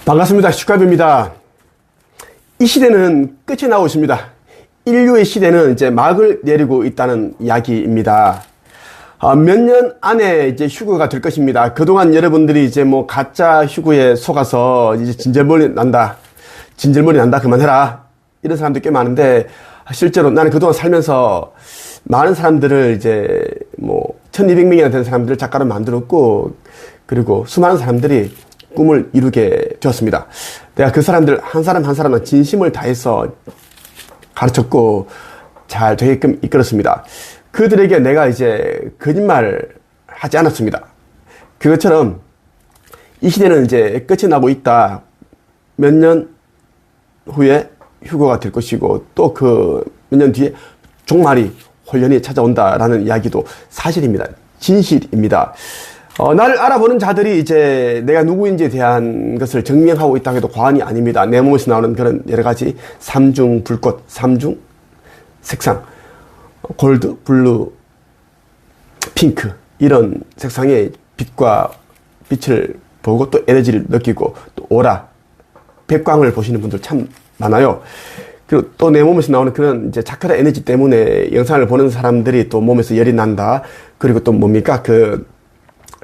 반갑습니다. 슈카입니다. 이 시대는 끝이 나고 있습니다. 인류의 시대는 이제 막을 내리고 있다는 이야기입니다. 몇 년 안에 이제 휴거가 될 것입니다. 그동안 여러분들이 이제 뭐 가짜 휴거에 속아서 이제 진절머리 난다 그만해라 이런 사람들 꽤 많은데, 실제로 나는 그동안 살면서 많은 사람들을 이제 뭐 1200명이나 되는 사람들을 작가로 만들었고, 그리고 수많은 사람들이 꿈을 이루게 되었습니다. 내가 그 사람들 한 사람 한 사람은 진심을 다해서 가르쳤고 잘 되게끔 이끌었습니다. 그들에게 내가 이제 거짓말을 하지 않았습니다. 그것처럼 이 시대는 이제 끝이 나고 있다. 몇 년 후에 휴거가 될 것이고, 또 그 몇 년 뒤에 종말이 홀연히 찾아온다라는 이야기도 사실입니다. 진실입니다. 나를 알아보는 자들이 이제 내가 누구인지에 대한 것을 증명하고 있다고 해도 과언이 아닙니다. 내 몸에서 나오는 그런 여러 가지 삼중 불꽃, 삼중 색상, 골드, 블루, 핑크, 이런 색상의 빛과 빛을 보고 또 에너지를 느끼고 또 오라, 백광을 보시는 분들 참 많아요. 그리고 또 내 몸에서 나오는 그런 이제 차크라 에너지 때문에 영상을 보는 사람들이 또 몸에서 열이 난다. 그리고 또 뭡니까? 그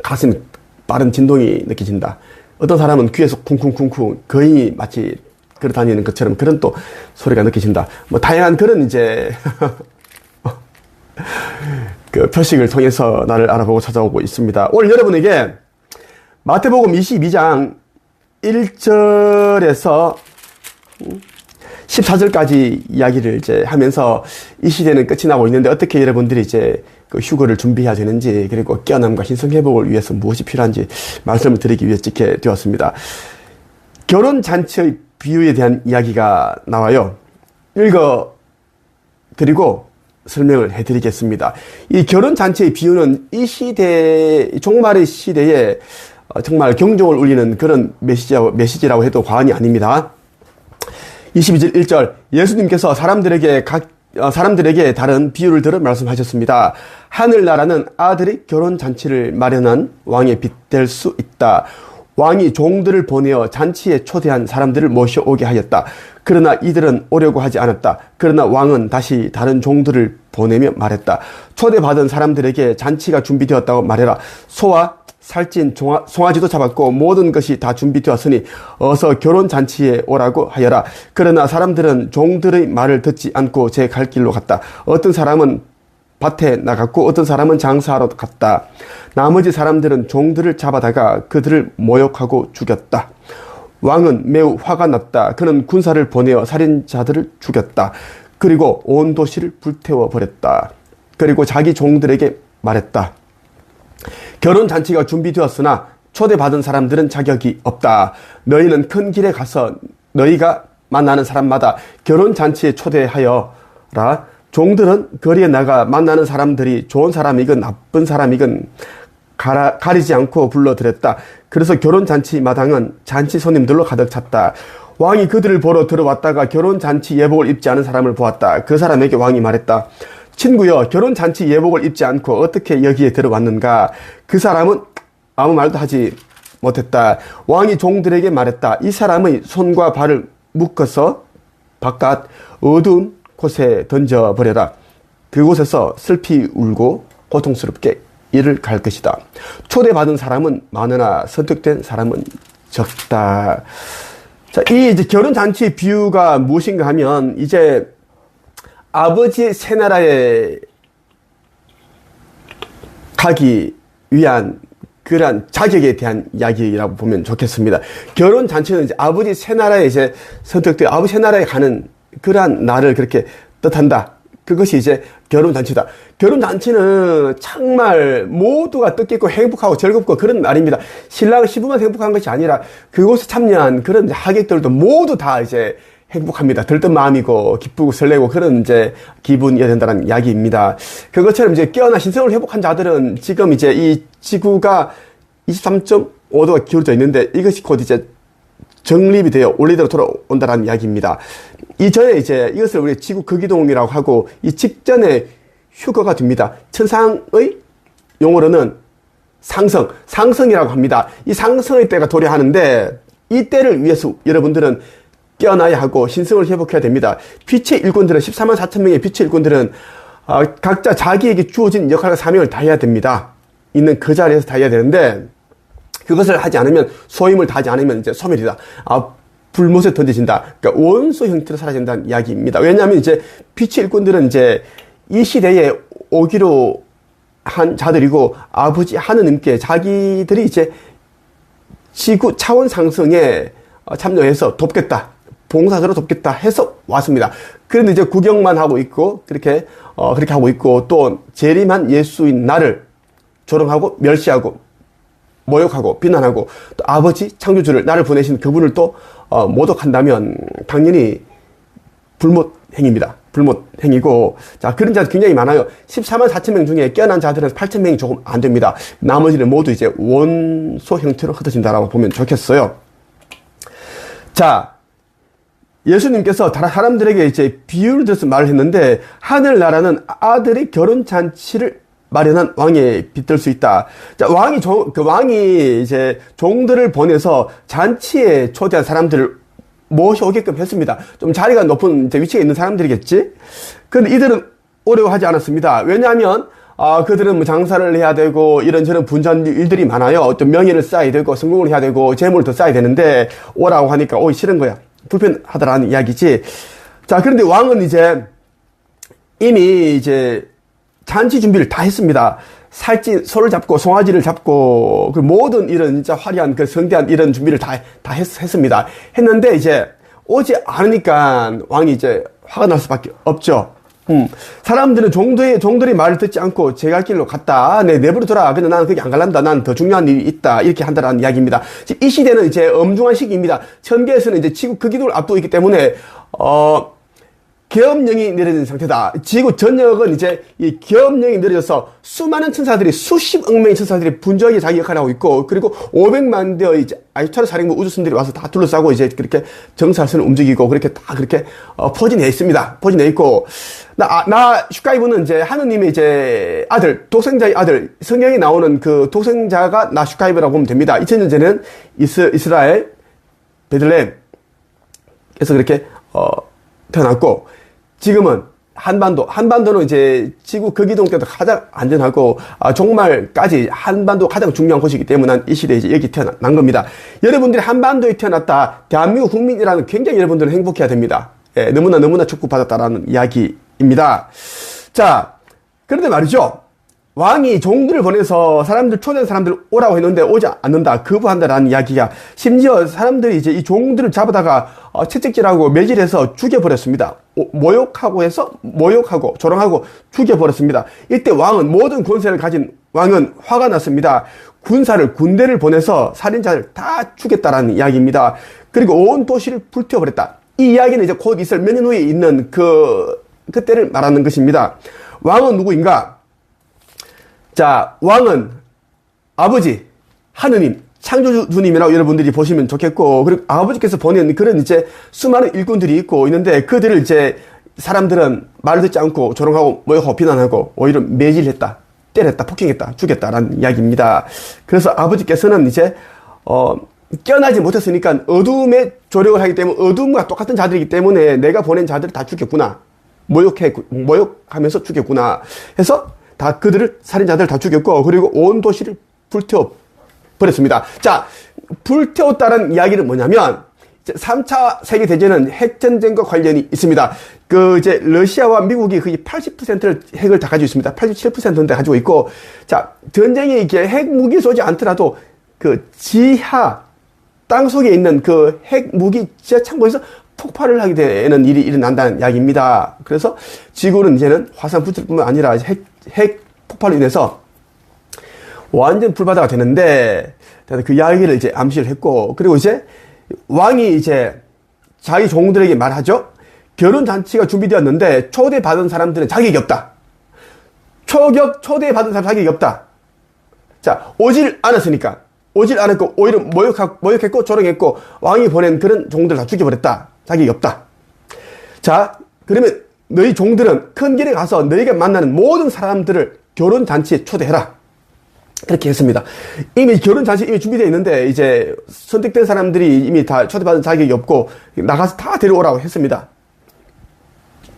가슴이 빠른 진동이 느껴진다. 어떤 사람은 귀에서 쿵쿵쿵쿵 거인이 마치 걸어다니는 것처럼 그런 또 소리가 느껴진다. 뭐 다양한 그런 이제 그 표식을 통해서 나를 알아보고 찾아오고 있습니다. 오늘 여러분에게 마태복음 22장 1절에서 14절까지 이야기를 이제 하면서 이 시대는 끝이 나고 있는데 어떻게 여러분들이 이제 그 휴거를 준비해야 되는지, 그리고 깨어남과 신성회복을 위해서 무엇이 필요한지 말씀을 드리기 위해 찍게 되었습니다. 결혼잔치의 비유에 대한 이야기가 나와요. 읽어드리고 설명을 해드리겠습니다. 이 결혼잔치의 비유는 이 시대, 종말의 시대에 정말 경종을 울리는 그런 메시지라고 해도 과언이 아닙니다. 22절 1절, 예수님께서 사람들에게 다른 비유를 들어 말씀하셨습니다. 하늘나라는 아들이 결혼잔치를 마련한 왕의 빛 될 수 있다. 왕이 종들을 보내어 잔치에 초대한 사람들을 모셔오게 하였다. 그러나 이들은 오려고 하지 않았다. 그러나 왕은 다시 다른 종들을 보내며 말했다. 초대받은 사람들에게 잔치가 준비되었다고 말해라. 소와 살찐 송아지도 잡았고 모든 것이 다 준비되었으니 어서 결혼잔치에 오라고 하여라. 그러나 사람들은 종들의 말을 듣지 않고 제 갈 길로 갔다. 어떤 사람은 밭에 나갔고 어떤 사람은 장사하러 갔다. 나머지 사람들은 종들을 잡아다가 그들을 모욕하고 죽였다. 왕은 매우 화가 났다. 그는 군사를 보내어 살인자들을 죽였다. 그리고 온 도시를 불태워 버렸다. 그리고 자기 종들에게 말했다. 결혼잔치가 준비되었으나 초대받은 사람들은 자격이 없다. 너희는 큰 길에 가서 너희가 만나는 사람마다 결혼잔치에 초대하여라. 종들은 거리에 나가 만나는 사람들이 좋은 사람이건 나쁜 사람이건 가리지 않고 불러들였다. 그래서 결혼잔치 마당은 잔치 손님들로 가득 찼다. 왕이 그들을 보러 들어왔다가 결혼잔치 예복을 입지 않은 사람을 보았다. 그 사람에게 왕이 말했다. 친구여, 결혼잔치 예복을 입지 않고 어떻게 여기에 들어왔는가? 그 사람은 아무 말도 하지 못했다. 왕이 종들에게 말했다. 이 사람의 손과 발을 묶어서 바깥 어두운 곳에 던져버려라. 그곳에서 슬피 울고 고통스럽게 이를 갈 것이다. 초대받은 사람은 많으나 선택된 사람은 적다. 자, 이 이제 결혼잔치의 비유가 무엇인가 하면, 이제 아버지의 새 나라에 가기 위한 그러한 자격에 대한 이야기라고 보면 좋겠습니다. 결혼잔치는 이제 아버지 새 나라에 이제 선택되어 아버지 새 나라에 가는 그러한 날을 그렇게 뜻한다. 그것이 이제 결혼잔치다. 결혼잔치는 정말 모두가 뜻깊고 행복하고 즐겁고 그런 날입니다. 신랑 시부만 행복한 것이 아니라 그곳에 참여한 그런 하객들도 모두 다 이제 행복합니다. 들뜬 마음이고 기쁘고 설레고 그런 이제 기분이어야 된다는 이야기입니다. 그것처럼 이제 깨어나 신성을 회복한 자들은 지금 이제 이 지구가 23.5도가 기울어져 있는데 이것이 곧 이제 정립이 되어 원래대로 돌아온다는 이야기입니다. 이전에 이제 이것을 우리 지구 극이동이라고 하고 이 직전에 휴거가 됩니다. 천상의 용어로는 상성이라고 합니다. 이 상성의 때가 도래하는데 이때를 위해서 여러분들은 깨어나야 하고 신성을 회복해야 됩니다. 빛의 일꾼들은 14만 4천 명의 빛의 일꾼들은 각자 자기에게 주어진 역할과 사명을 다해야 됩니다. 있는 그 자리에서 다해야 되는데 그것을 하지 않으면 소임을 다하지 않으면 이제 소멸이다. 불못에 던져진다. 그러니까 원소 형태로 사라진다는 이야기입니다. 왜냐하면 이제 빛의 일꾼들은 이제 이 시대에 오기로 한 자들이고 아버지 하느님께 자기들이 이제 지구 차원 상승에 참여해서 돕겠다. 봉사자로 돕겠다 해서 왔습니다. 그런데 이제 구경만 하고 있고 그렇게 하고 있고 또 재림한 예수인 나를 조롱하고 멸시하고 모욕하고 비난하고 또 아버지 창조주를 나를 보내신 그분을 또 모독한다면 당연히 불못 행입니다. 불못 행이고 자 그런 자들 굉장히 많아요. 14만 4천 명 중에 깨어난 자들은 8천 명이 조금 안 됩니다. 나머지는 모두 이제 원소 형태로 흩어진다라고 보면 좋겠어요. 자 예수님께서 사람들에게 이제 비유를 들어서 말을 했는데 하늘나라는 아들의 결혼 잔치를 마련한 왕에 빗댈 수 있다. 자, 왕이 이제 종들을 보내서 잔치에 초대한 사람들을 모셔오게끔 했습니다. 좀 자리가 높은 이제 위치에 있는 사람들이겠지? 그런데 이들은 어려워하지 않았습니다. 왜냐하면, 그들은 뭐 장사를 해야 되고, 이런저런 분주한 일들이 많아요. 또 명예를 쌓아야 되고, 성공을 해야 되고, 재물을 더 쌓아야 되는데, 오라고 하니까, 오기 싫은 거야. 불편하더라는 이야기지. 자, 그런데 왕은 이제, 이미 이제, 잔치 준비를 다 했습니다. 살찐 소를 잡고 송아지를 잡고 그 모든 이런 진짜 화려한 그 성대한 이런 준비를 다 했습니다. 했는데 이제 오지 않으니까 왕이 이제 화가 날 수밖에 없죠. 사람들은 종들이 말을 듣지 않고 제 갈 길로 갔다. 내버려둬라. 근데 나는 거기 안 갈란다. 난 더 중요한 일이 있다. 이렇게 한다라는 이야기입니다. 이 시대는 이제 엄중한 시기입니다. 천계에서는 이제 지구 극기도를 앞두고 있기 때문에 계엄령이 내려진 상태다. 지구 전역은 이제 이 계엄령이 내려져서 수많은 천사들이 수십억 명의 천사들이 분주하게 자기 역할을 하고 있고 그리고 500만 대의 이제 아이스타르 사령부 우주선들이 와서 다 둘러싸고 이제 그렇게 정사선을 움직이고 그렇게 다 그렇게 포진해 있습니다. 포진해 있고 나 슈카이브는 이제 하느님의 이제 아들, 독생자의 아들, 성경에 나오는 그 독생자가 나 슈카이브라고 보면 됩니다. 2000년 전에는 이스라엘 베들레헴에서 그렇게 태어났고 지금은 한반도는 이제 지구 극이동 때도 가장 안전하고 종말까지 한반도 가장 중요한 곳이기 때문에 이 시대에 이제 여기 태어난 겁니다. 여러분들이 한반도에 태어났다, 대한민국 국민이라는 굉장히 여러분들은 행복해야 됩니다. 예, 너무나 축복받았다라는 이야기입니다. 자, 그런데 말이죠. 왕이 종들을 보내서 초대한 사람들 오라고 했는데 오지 않는다, 거부한다라는 이야기가 심지어 사람들이 이제 이 종들을 잡아다가 채찍질하고 매질해서 죽여버렸습니다. 모욕하고 조롱하고 죽여버렸습니다. 이때 왕은 모든 권세를 가진 왕은 화가 났습니다. 군대를 보내서 살인자를 다 죽였다라는 이야기입니다. 그리고 온 도시를 불태워버렸다. 이 이야기는 이제 곧 있을 몇 년 후에 있는 그때를 말하는 것입니다. 왕은 누구인가? 자, 왕은 아버지, 하느님, 창조주님이라고 여러분들이 보시면 좋겠고, 그리고 아버지께서 보낸 그런 이제 수많은 일꾼들이 있는데 그들을 이제 사람들은 말을 듣지 않고 조롱하고 모욕하고 비난하고 오히려 매질했다, 때렸다, 폭행했다, 죽였다라는 이야기입니다. 그래서 아버지께서는 이제, 깨어나지 못했으니까 어둠에 조력을 하기 때문에 어둠과 똑같은 자들이기 때문에 내가 보낸 자들을 다 죽였구나. 모욕하면서 죽였구나. 해서 살인자들 다 죽였고, 그리고 온 도시를 불태워 버렸습니다. 자, 불태웠다는 이야기는 뭐냐면, 3차 세계대전은 핵전쟁과 관련이 있습니다. 이제 러시아와 미국이 거의 80%를 핵을 다 가지고 있습니다. 87%인데 가지고 있고, 자, 전쟁에 이게 핵무기 쏘지 않더라도 지하, 땅 속에 있는 핵무기 지하 창고에서 폭발을 하게 되는 일이 일어난다는 이야기입니다. 그래서 지구는 이제는 화산 부출뿐만 아니라 핵 폭발로 인해서 완전 불바다가 되는데, 그 이야기를 이제 암시를 했고, 그리고 이제 왕이 이제 자기 종들에게 말하죠. 결혼 잔치가 준비되었는데 초대받은 사람들은 자격이 없다. 초대받은 사람 자격이 없다. 자, 오질 않았고 오히려 모욕했고 조롱했고 왕이 보낸 그런 종들 다 죽여버렸다. 자격이 없다. 자, 그러면 너희 종들은 큰 길에 가서 너희가 만나는 모든 사람들을 결혼 잔치에 초대해라. 그렇게 했습니다. 이미 결혼 잔치 이미 준비되어 있는데 이제 선택된 사람들이 이미 다 초대받은 자격이 없고 나가서 다 데려오라고 했습니다.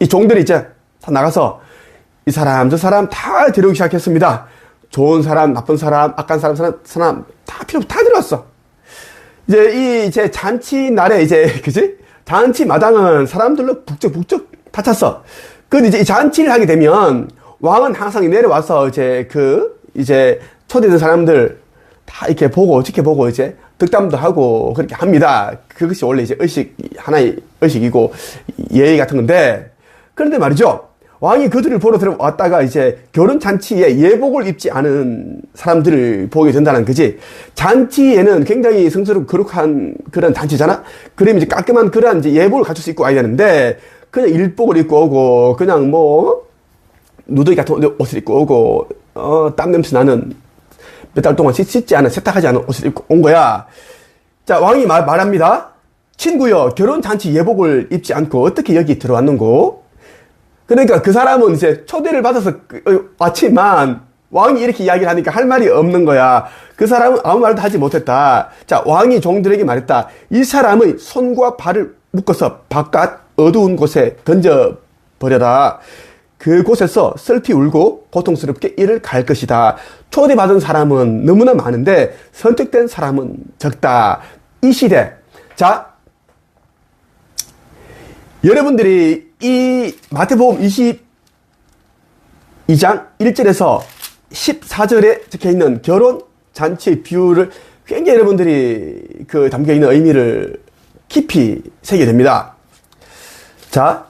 이 종들이 이제 다 나가서 이 사람 저 사람 다 데려오기 시작했습니다. 좋은 사람, 나쁜 사람, 악한 사람 다 필요 없이 다 데려왔어. 이제 잔치 날에 그지? 잔치 마당은 사람들로 북적북적 다 찼어. 근데 이제 이 잔치를 하게 되면 왕은 항상 내려와서 이제 초대된 사람들 다 이렇게 보고 지켜보고 이제 덕담도 하고 그렇게 합니다. 그것이 원래 이제 하나의 의식이고 예의 같은 건데, 그런데 말이죠. 왕이 그들을 보러 들어왔다가 이제 결혼 잔치에 예복을 입지 않은 사람들을 보게 된다는 거지. 잔치에는 굉장히 성스럽고 거룩한 그런 잔치잖아. 그러면 이제 깔끔한 그런 이제 예복을 갖출 수 있고 와야 되는데, 그냥 일복을 입고 오고, 그냥 뭐 누더기 같은 옷을 입고 오고, 땀 냄새 나는 몇 달 동안 씻지 않은, 세탁하지 않은 옷을 입고 온 거야. 자, 왕이 말합니다. 친구여, 결혼 잔치 예복을 입지 않고 어떻게 여기 들어왔는고? 그러니까 그 사람은 이제 초대를 받아서 왔지만 왕이 이렇게 이야기를 하니까 할 말이 없는 거야. 그 사람은 아무 말도 하지 못했다. 자, 왕이 종들에게 말했다. 이 사람의 손과 발을 묶어서 바깥 어두운 곳에 던져버려라. 그곳에서 슬피 울고 고통스럽게 이를 갈 것이다. 초대받은 사람은 너무나 많은데 선택된 사람은 적다. 이 시대. 자, 여러분들이 이 마태복음 22장 1절에서 14절에 적혀있는 결혼 잔치의 비유를 굉장히 여러분들이 담겨있는 의미를 깊이 새게 됩니다. 자,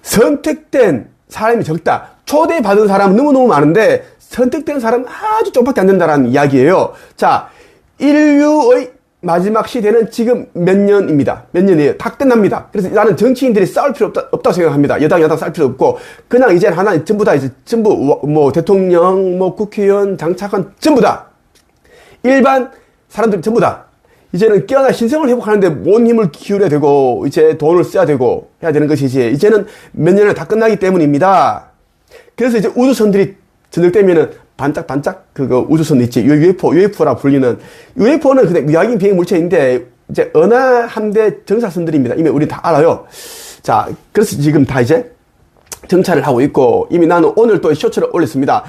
선택된 사람이 적다. 초대받은 사람은 너무너무 많은데 선택된 사람은 아주 조금밖에 안 된다는 이야기예요. 자, 인류의 마지막 시대는 지금 몇 년입니다. 몇 년이에요. 다 끝납니다. 그래서 나는 정치인들이 싸울 필요 없다고 생각합니다. 여당 싸울 필요 없고, 그냥 이제 하나 전부 다 전부 뭐 대통령, 뭐 국회의원, 장차관 전부 다 일반 사람들 전부 다 이제는 깨어나 신성을 회복하는데 온 힘을 기울여야 되고 이제 돈을 써야 되고 해야 되는 것이지, 이제는 몇 년을 다 끝나기 때문입니다. 그래서 이제 우주선들이 저녁 되면은 반짝반짝 그거 우주선 있지, UFO라 불리는, UFO는 그냥 미확인 비행 물체인데 이제 은하 함대 정사선들입니다. 이미 우리 다 알아요. 자, 그래서 지금 다 이제 정찰을 하고 있고, 이미 나는 오늘 또 쇼츠를 올렸습니다.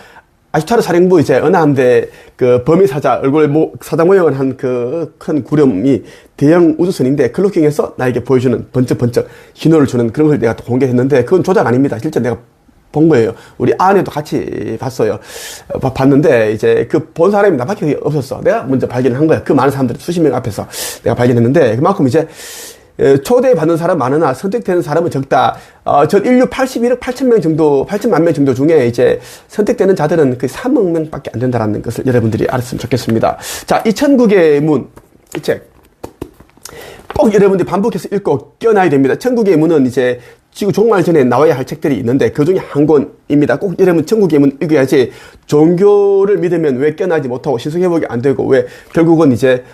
아시타르 사령부 이제 은하 함대 그 범위 사자 얼굴 사자 모양을 한 그 큰 구름이 대형 우주선인데 클로킹해서 나에게 보여주는 번쩍번쩍 신호를 주는 그런 걸 내가 또 공개했는데, 그건 조작 아닙니다. 실제 내가 본 거예요. 우리 아내도 같이 봤어요. 봤는데 이제 그 본 사람이 나밖에 없었어. 내가 먼저 발견한 거야. 그 많은 사람들 수십 명 앞에서 내가 발견했는데, 그만큼 이제 초대받는 사람 많으나 선택되는 사람은 적다. 전 인류 81억 8천 명 정도, 8천만 명 정도 중에 이제 선택되는 자들은 그 3억 명밖에 안 된다는 것을 여러분들이 알았으면 좋겠습니다. 자, 이 천국의 문, 이 책. 꼭 여러분들이 반복해서 읽고 껴놔야 됩니다. 천국의 문은 이제 지구 종말 전에 나와야 할 책들이 있는데 그 중에 한 권입니다. 꼭 여러분 천국의 문 읽어야지. 종교를 믿으면 왜 껴나지 못하고 신성회복이 안 되고 왜 결국은 이제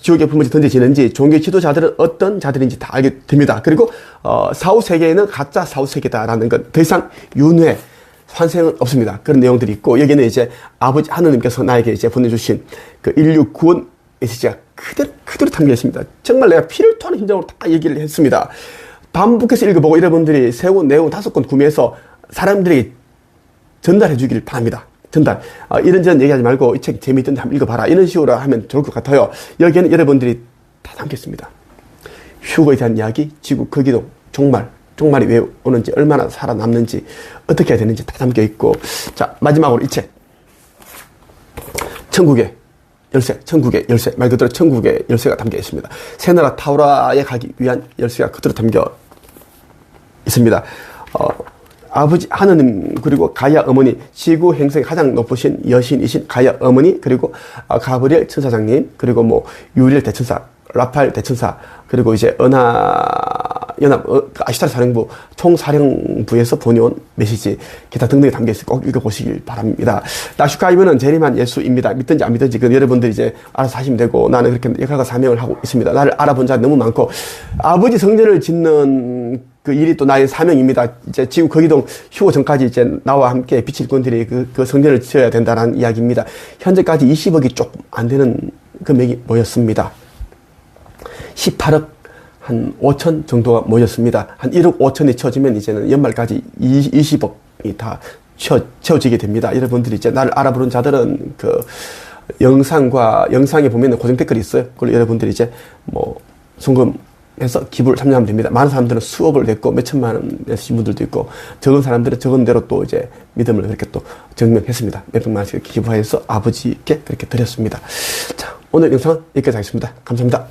지옥에 불문지 던져지는지, 종교 지도자들은 어떤 자들인지 다 알게 됩니다. 그리고 사후세계에는 가짜 사후세계다라는 건 더 이상 윤회 환생은 없습니다. 그런 내용들이 있고, 여기는 이제 아버지 하느님께서 나에게 이제 보내주신 그 인류 구원 메시지가 그대로 담겨 있습니다. 정말 내가 피를 토하는 심정으로 다 얘기를 했습니다. 반복해서 읽어보고 여러분들이 3권, 4권, 5권 구매해서 사람들에게 전달해 주기를 바랍니다. 전달. 이런저런 얘기하지 말고 이 책 재미있던데 한번 읽어봐라. 이런 식으로 하면 좋을 것 같아요. 여기에는 여러분들이 다 담겼습니다. 휴거에 대한 이야기, 지구 거기도 종말이 왜 오는지, 얼마나 살아남는지, 어떻게 해야 되는지 다 담겨 있고. 자, 마지막으로 이 책. 천국의 열쇠, 천국의 열쇠. 말 그대로 천국의 열쇠가 담겨 있습니다. 새나라 타우라에 가기 위한 열쇠가 그대로 담겨 있습니다. 아버지 하느님, 그리고 가야 어머니, 지구 행성의 가장 높으신 여신이신 가야 어머니, 그리고 가브리엘 천사장님, 그리고 뭐 유리엘 대천사, 라파엘 대천사, 그리고 이제 은하 연합 아시타르 사령부 총사령부에서 보내온 메시지 기타 등등이 담겨 있어 꼭 읽어보시길 바랍니다. 라슈카이브는 재림한 예수입니다. 믿든지 안 믿든지 그 여러분들이 이제 알아서 하시면 되고 나는 그렇게 역할과 사명을 하고 있습니다. 나를 알아본 자 너무 많고 아버지 성전을 짓는 그 일이 또 나의 사명입니다. 이제 지구 거기동 휴거 전까지 이제 나와 함께 빛을 군들이 그 성전을 지어야 된다는 이야기입니다. 현재까지 20억이 조금 안 되는 금액이 모였습니다. 18억 한 5천 정도가 모였습니다. 한 1억 5천이 채워지면 이제는 연말까지 20억이 다 채워지게 됩니다. 여러분들이 이제 나를 알아보는 자들은 그 영상에 보면 고정 댓글이 있어요. 그걸 여러분들이 이제 뭐 송금해서 기부를 참여하면 됩니다. 많은 사람들은 수억을 냈고 몇 천만 원 내신 분들도 있고 적은 사람들은 적은 대로 또 이제 믿음을 그렇게 또 증명했습니다. 몇백만 원씩 기부해서 아버지께 그렇게 드렸습니다. 자, 오늘 영상은 여기까지 하겠습니다. 감사합니다.